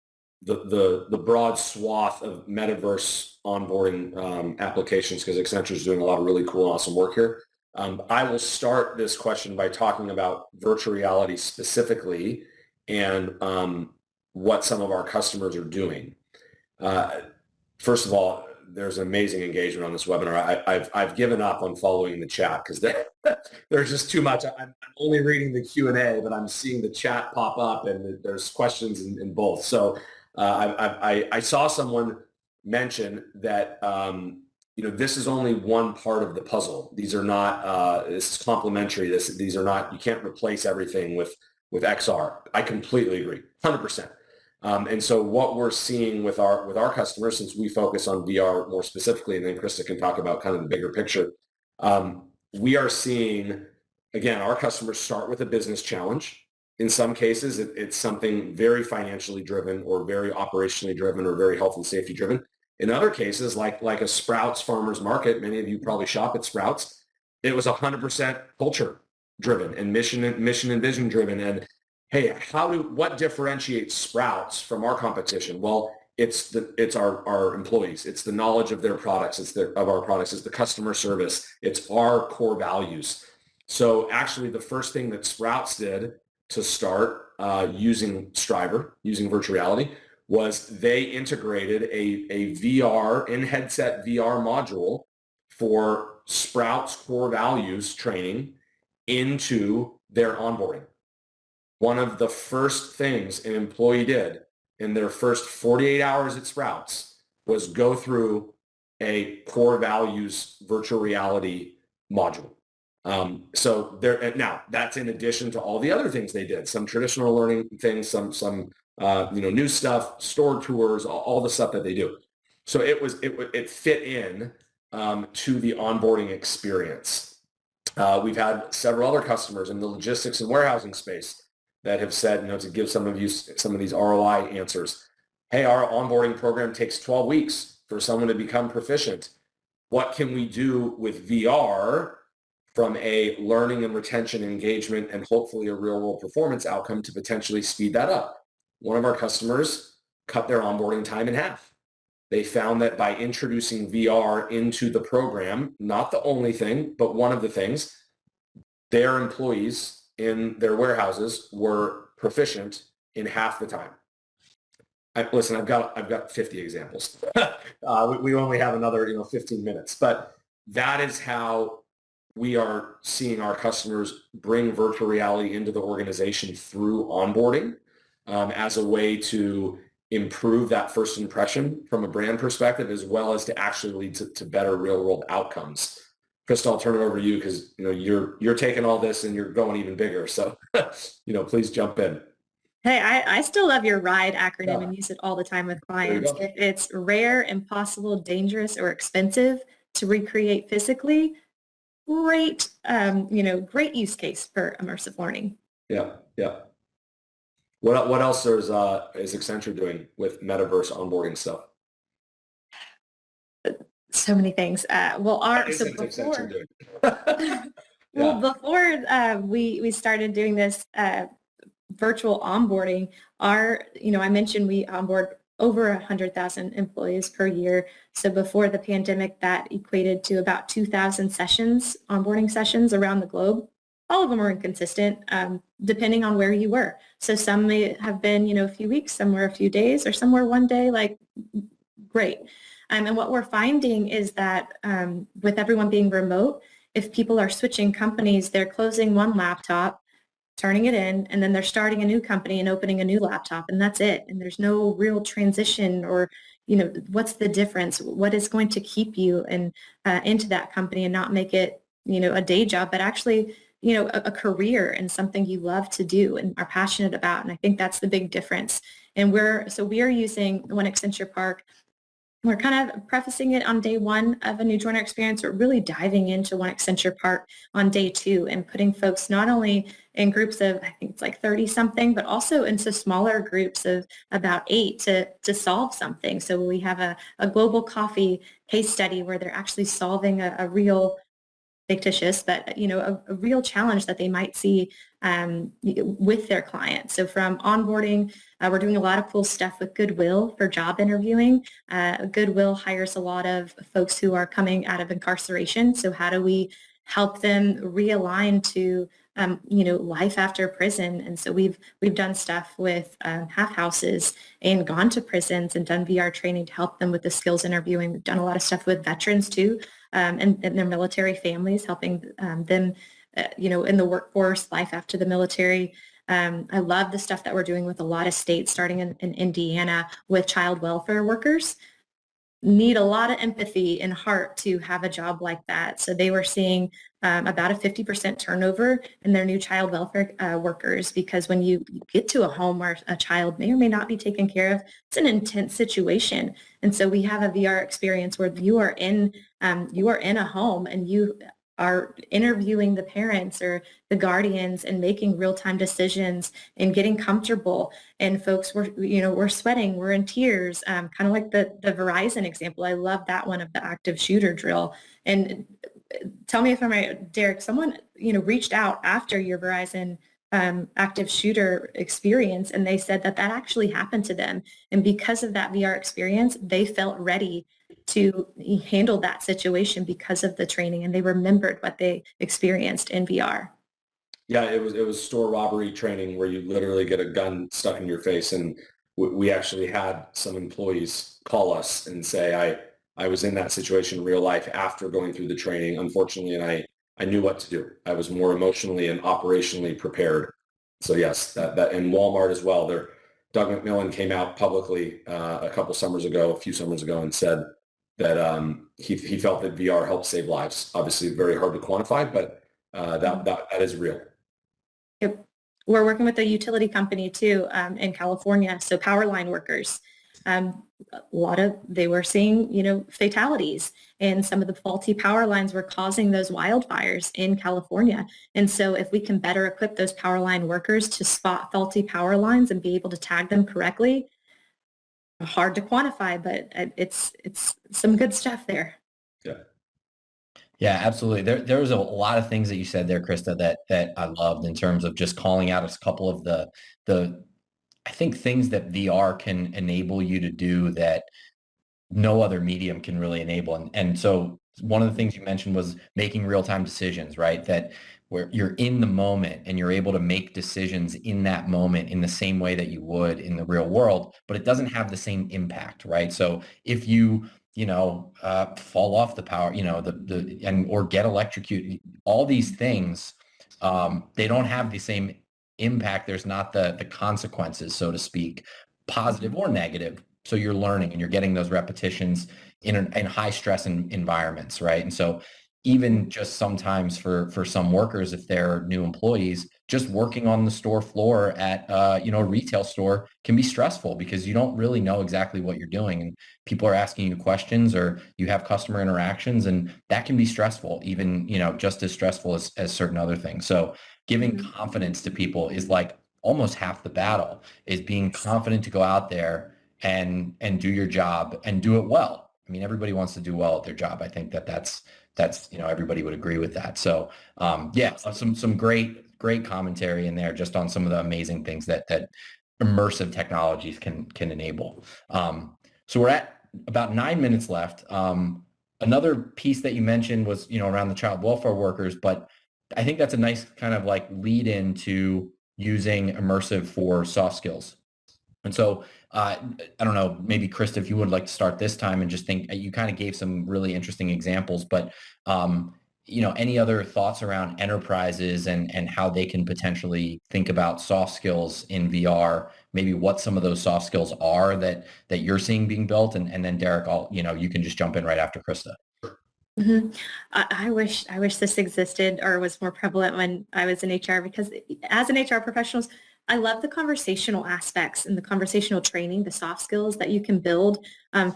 the broad swath of metaverse onboarding applications, because Accenture is doing a lot of really cool, awesome work here. I will start this question by talking about virtual reality specifically and what some of our customers are doing. First of all, there's amazing engagement on this webinar. I've given up on following the chat because there's just too much. I'm only reading the Q&A, but I'm seeing the chat pop up and there's questions in both. So I saw someone mention that this is only one part of the puzzle. These are not. This is complementary. These are not. You can't replace everything with XR. I completely agree, 100%. And so what we're seeing with our customers, since we focus on VR more specifically, and then Krista can talk about kind of the bigger picture, we are seeing, again, our customers start with a business challenge. In some cases, it's something very financially driven or very operationally driven or very health and safety driven. In other cases, like a Sprouts farmers market, many of you probably shop at Sprouts, it was 100% culture driven and mission and vision driven. And hey, what differentiates Sprouts from our competition? Well, it's our employees. It's the knowledge of their products. It's the customer service. It's our core values. So actually the first thing that Sprouts did to start using Striver, using virtual reality, was they integrated a VR in-headset VR module for Sprouts core values training into their onboarding. One of the first things an employee did in their first 48 hours at Sprouts was go through a core values virtual reality module. So now that's in addition to all the other things they did, some traditional learning things, some new stuff, store tours, all the stuff that they do. So it fit in to the onboarding experience. We've had several other customers in the logistics and warehousing space that have said, to give some of these ROI answers. Hey, our onboarding program takes 12 weeks for someone to become proficient. What can we do with VR from a learning and retention engagement and hopefully a real world performance outcome to potentially speed that up? One of our customers cut their onboarding time in half. They found that by introducing VR into the program, not the only thing, but one of the things, their employees in their warehouses were proficient in half the time. Listen, I've got 50 examples. We only have another 15 minutes, but that is how we are seeing our customers bring virtual reality into the organization through onboarding as a way to improve that first impression from a brand perspective, as well as to actually lead to better real world outcomes. Krista, I'll turn it over to you because you're taking all this and you're going even bigger. So please jump in. Hey, I still love your RIDE acronym and use it all the time with clients. If it's rare, impossible, dangerous, or expensive to recreate physically, great use case for immersive learning. Yeah. What else is Accenture doing with Metaverse onboarding stuff? So many things. Before we started doing this virtual onboarding, I mentioned we onboard over 100,000 employees per year. So before the pandemic, that equated to about 2,000 onboarding sessions around the globe. All of them were inconsistent, depending on where you were. So some may have been, a few weeks, some were a few days, or some were one day, great. And what we're finding is that with everyone being remote, if people are switching companies, they're closing one laptop, turning it in, and then they're starting a new company and opening a new laptop, and that's it. And there's no real transition or, what's the difference? What is going to keep you into that company and not make it, a day job, but actually, a career and something you love to do and are passionate about. And I think that's the big difference. And we are using One Accenture Park. We're kind of prefacing it on day one of a new joiner experience, but really diving into One Accenture Park on day two and putting folks not only in groups of, I think it's 30 something, but also into smaller groups of about 8 to solve something. So we have a global coffee case study where they're actually solving a real fictitious, but a real challenge that they might see with their clients. So from onboarding, we're doing a lot of cool stuff with Goodwill for job interviewing. Goodwill hires a lot of folks who are coming out of incarceration. So how do we help them realign to life after prison. And so we've done stuff with half houses and gone to prisons and done VR training to help them with the skills interviewing. We've done a lot of stuff with veterans too, and their military families, helping them, in the workforce, life after the military. I love the stuff that we're doing with a lot of states, starting in Indiana with child welfare workers. Need a lot of empathy and heart to have a job like that. So they were seeing about a 50% turnover in their new child welfare workers, because when you get to a home where a child may or may not be taken care of, it's an intense situation. And so we have a VR experience where you are in a home and you are interviewing the parents or the guardians and making real-time decisions and getting comfortable. And folks we're sweating, we're in tears, kind of like the Verizon example. I love that one of the active shooter drill. And tell me if I'm right, Derek, someone, reached out after your Verizon active shooter experience, and they said that actually happened to them. And because of that VR experience, they felt ready to handle that situation because of the training, and they remembered what they experienced in VR. Yeah, it was store robbery training where you literally get a gun stuck in your face, and we actually had some employees call us and say, I was in that situation in real life after going through the training, unfortunately, and I knew what to do. I was more emotionally and operationally prepared. So yes, that and Walmart as well. Doug McMillan came out publicly a few summers ago, and said that he felt that VR helped save lives. Obviously, very hard to quantify, but that is real. Yep. We're working with a utility company too in California. So power line workers, they were seeing, fatalities, and some of the faulty power lines were causing those wildfires in California. And so if we can better equip those power line workers to spot faulty power lines and be able to tag them correctly, hard to quantify, but it's some good stuff there. Yeah. Yeah, absolutely. There was a lot of things that you said there, Krista, that I loved in terms of just calling out a couple of the I think things that VR can enable you to do that no other medium can really enable. And so one of the things you mentioned was making real-time decisions, right? That where you're in the moment and you're able to make decisions in that moment in the same way that you would in the real world, but it doesn't have the same impact, right? So if you fall off the power, or get electrocuted, all these things, they don't have the same impact. There's not the consequences, so to speak, positive or negative. So you're learning and you're getting those repetitions in high stress environments, right? And so even just sometimes for some workers, if they're new employees, just working on the store floor at a retail store can be stressful because you don't really know exactly what you're doing, and people are asking you questions, or you have customer interactions, and that can be stressful, even just as stressful as certain other things. So giving confidence to people is like almost half the battle, is being confident to go out there and do your job and do it well. I mean, everybody wants to do well at their job. I think that's everybody would agree with that. So some great commentary in there just on some of the amazing things that immersive technologies can enable. So we're at about 9 minutes left. Another piece that you mentioned was around the child welfare workers, but I think that's a nice kind of like lead into using immersive for soft skills. And so I don't know, maybe Krista, if you would like to start this time, and just think, you kind of gave some really interesting examples, but any other thoughts around enterprises and how they can potentially think about soft skills in VR, maybe what some of those soft skills are that you're seeing being built, and then Derek, you can just jump in right after Krista. Mm-hmm. I wish this existed or was more prevalent when I was in HR, because as an HR professional, I love the conversational aspects and the conversational training, the soft skills that you can build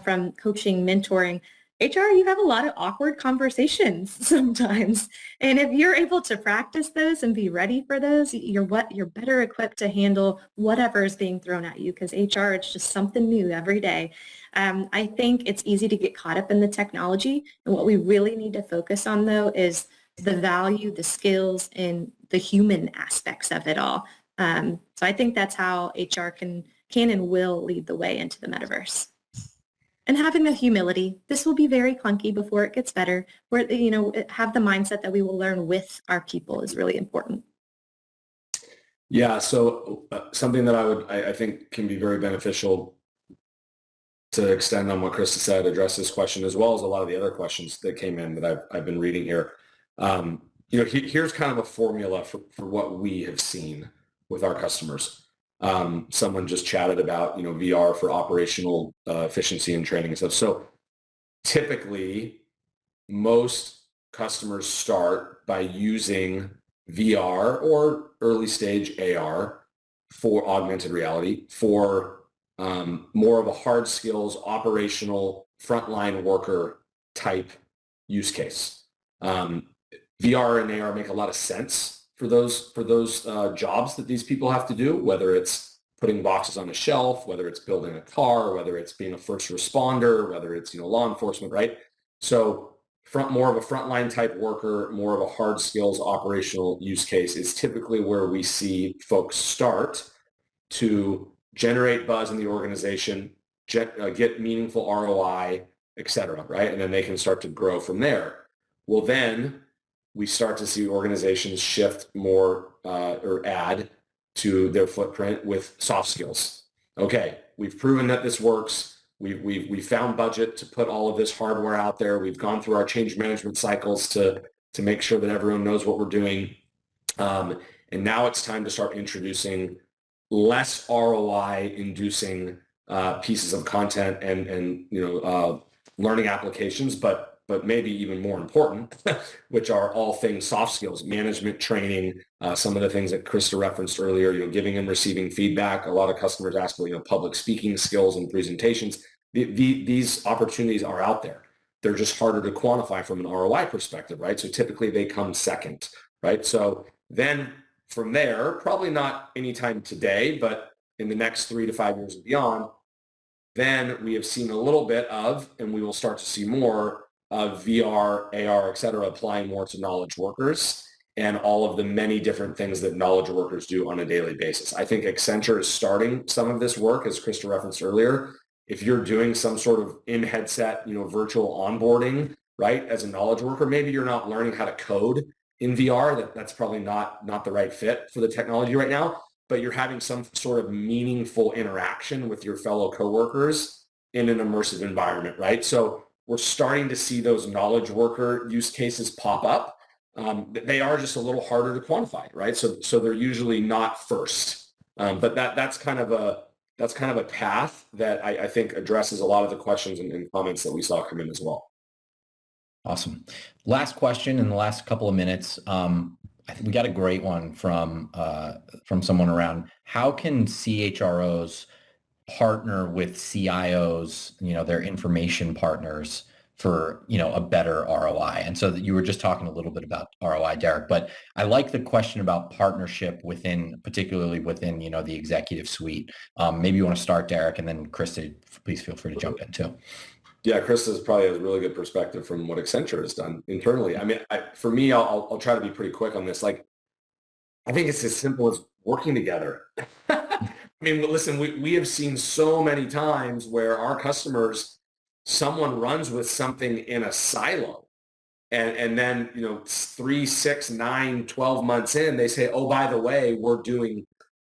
from coaching, mentoring. HR, you have a lot of awkward conversations sometimes. And if you're able to practice those and be ready for those, you're better equipped to handle whatever is being thrown at you, because HR, it's just something new every day. I think it's easy to get caught up in the technology. And what we really need to focus on, though, is the value, the skills, and the human aspects of it all. So I think that's how HR can and will lead the way into the metaverse. And having the humility, this will be very clunky before it gets better. Have the mindset that we will learn with our people is really important. Yeah, so something that I think can be very beneficial to extend on what Krista said, address this question as well as a lot of the other questions that came in that I've been reading here. Here's kind of a formula for what we have seen with our customers. Someone just chatted about, VR for operational efficiency and training and stuff. So typically, most customers start by using VR or early stage AR for augmented reality for more of a hard skills, operational, frontline worker type use case. VR and AR make a lot of sense for those jobs that these people have to do, whether it's putting boxes on a shelf, whether it's building a car, whether it's being a first responder, whether it's law enforcement, right? So more of a frontline type worker, more of a hard skills operational use case is typically where we see folks start to generate buzz in the organization, get meaningful ROI, et cetera, right? And then they can start to grow from there. Well, then we start to see organizations shift more or add to their footprint with soft skills. Okay, we've proven that this works. We found budget to put all of this hardware out there. We've gone through our change management cycles to make sure that everyone knows what we're doing. And now it's time to start introducing less ROI inducing pieces of content and learning applications, but maybe even more important, which are all things soft skills, management training, some of the things that Krista referenced earlier, giving and receiving feedback. A lot of customers ask about, public speaking skills and presentations. These opportunities are out there. They're just harder to quantify from an ROI perspective, right? So typically they come second, right? So then from there, probably not anytime today, but in the next 3 to 5 years and beyond, then we have seen a little bit of, and we will start to see more of VR, AR, et cetera, applying more to knowledge workers and all of the many different things that knowledge workers do on a daily basis. I think Accenture is starting some of this work, as Krista referenced earlier. If you're doing some sort of in-headset, virtual onboarding, right, as a knowledge worker, maybe you're not learning how to code in VR. That's probably not the right fit for the technology right now, but you're having some sort of meaningful interaction with your fellow coworkers in an immersive environment, right? So we're starting to see those knowledge worker use cases pop up. They are just a little harder to quantify, right? So they're usually not first, but that's kind of a path that I think addresses a lot of the questions and comments that we saw come in as well. Awesome. Last question in the last couple of minutes. I think we got a great one from someone around how can CHROs partner with CIOs, their information partners for, a better ROI. And so that you were just talking a little bit about ROI, Derek, but I like the question about partnership particularly within, the executive suite. Maybe you want to start, Derek, and then Krista, please feel free to jump in too. Yeah, Krista probably has a really good perspective from what Accenture has done internally. I mean, for me, I'll try to be pretty quick on this. Like, I think it's as simple as working together. I mean, listen, we have seen so many times where our customers, someone runs with something in a silo. And then, 3, 6, 9, 12 months in, they say, oh, by the way, we're doing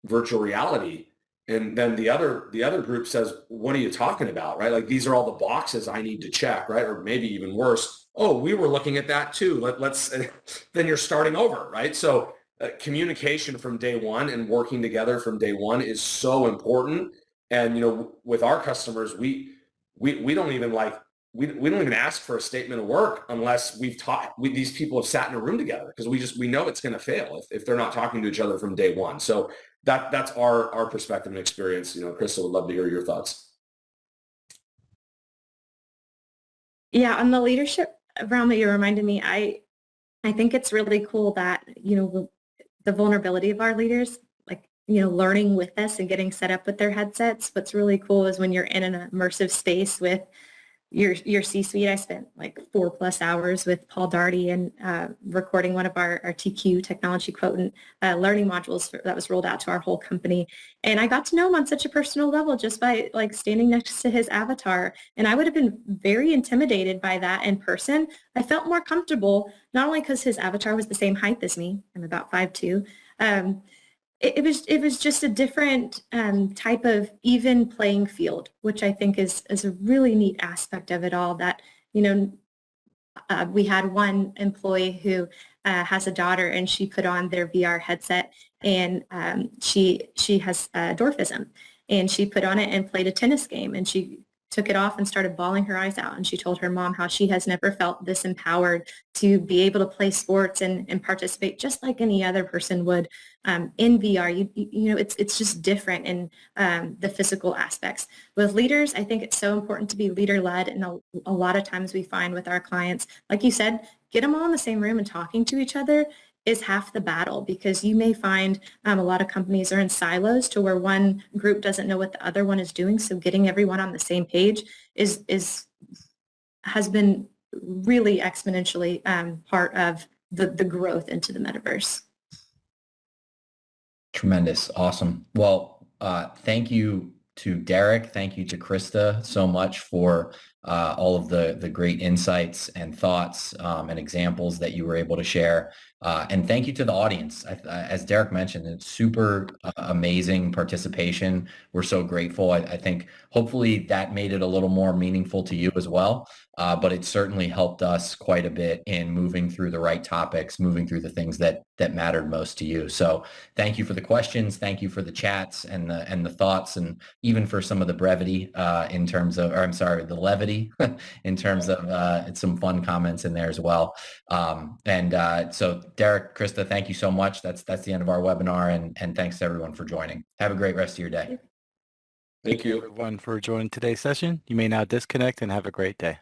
virtual reality. And then the other group says, what are you talking about, right? Like, these are all the boxes I need to check, right? Or maybe even worse, oh, we were looking at that too. Let's then you're starting over, right? So communication from day one and working together from day one is so important. And, with our customers, we don't even we don't even ask for a statement of work unless these people have sat in a room together, because we know it's going to fail if they're not talking to each other from day one. So that's our perspective and experience. Krista, would love to hear your thoughts. Yeah, on the leadership realm that you reminded me, I think it's really cool that, the vulnerability of our leaders, learning with us and getting set up with their headsets. What's really cool is when you're in an immersive space with your C-suite. I spent 4+ hours with Paul Daugherty and recording one of our TQ technology quotient learning modules that was rolled out to our whole company. And I got to know him on such a personal level just by standing next to his avatar. And I would have been very intimidated by that in person. I felt more comfortable, not only because his avatar was the same height as me, I'm about 5'2", it was just a different type of even playing field, which I think is a really neat aspect of it all. That we had one employee who has a daughter, and she put on their VR headset, and she has dwarfism, and she put on it and played a tennis game, and she took it off and started bawling her eyes out. And she told her mom how she has never felt this empowered to be able to play sports and participate just like any other person would in VR. It's just different in the physical aspects. With leaders, I think it's so important to be leader-led, and a lot of times we find with our clients, like you said, get them all in the same room and talking to each other is half the battle, because you may find a lot of companies are in silos to where one group doesn't know what the other one is doing. So getting everyone on the same page has been really exponentially part of the growth into the metaverse. Tremendous. Awesome. Well, thank you to Derek. Thank you to Krista so much for all of the great insights and thoughts and examples that you were able to share. And thank you to the audience. As Derek mentioned, it's super amazing participation. We're so grateful. I think hopefully that made it a little more meaningful to you as well. But it certainly helped us quite a bit in moving through the right topics, moving through the things that mattered most to you. So thank you for the questions. Thank you for the chats and the thoughts, and even for some of the brevity in terms of, or I'm sorry, the levity in terms of some fun comments in there as well. So Derek, Krista, thank you so much. That's the end of our webinar, and thanks to everyone for joining. Have a great rest of your day. Thank you, everyone, for joining today's session. You may now disconnect and have a great day.